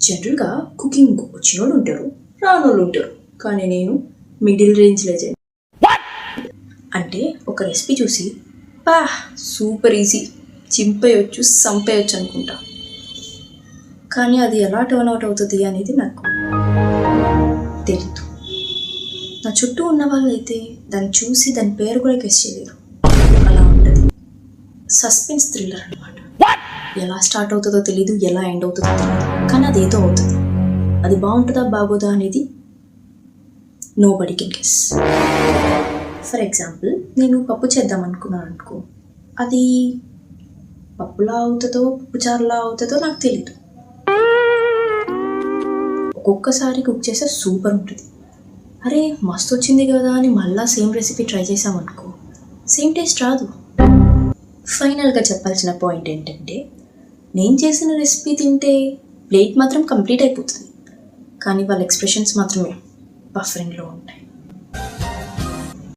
జనరల్గా కుకింగ్ వచ్చిన వాళ్ళు ఉంటారు, రానోళ్ళు ఉంటారు. కానీ నేను మిడిల్ రేంజ్ లెజెండ్. అంటే ఒక రెసిపీ చూసి సూపర్ ఈజీ, చింపేయచ్చు, సంపేయచ్చు అనుకుంటా. కానీ అది ఎలా టర్న్ అవుట్ అవుతుంది అనేది నాకు తెలీదు. నా చుట్టూ ఉన్న వాళ్ళైతే దాన్ని చూసి దాని పేరు కూడా గెస్ చేయలేరు. అలా ఉంటుంది. సస్పెన్స్ థ్రిల్లర్ అనమాట. ఎలా స్టార్ట్ అవుతుందో తెలీదు, ఎలా ఎండ్ అవుతుందో తెలీదు, కానీ అదేదో అవుతుంది. అది బాగుంటుందా బాగోదా అనేది nobody can guess. For example, నేను పప్పు చేద్దాం అనుకున్నాను అనుకో, అది పప్పులా అవుతుందో పప్పుచారులా అవుతుందో నాకు తెలీదు. ఒక్కొక్కసారి కుక్ చేస్తే సూపర్ ఉంటుంది. అరే మస్తు వచ్చింది కదా అని మళ్ళీ సేమ్ రెసిపీ ట్రై చేసామనుకో, సేమ్ టేస్ట్ రాదు. ఫైనల్గా చెప్పాల్సిన పాయింట్ ఏంటంటే, నేను చేసిన రెసిపీ తింటే ప్లేట్ మాత్రం కంప్లీట్ అయిపోతుంది, కానీ వాళ్ళ ఎక్స్ప్రెషన్స్ మాత్రమే బఫరింగ్లో ఉంటాయి.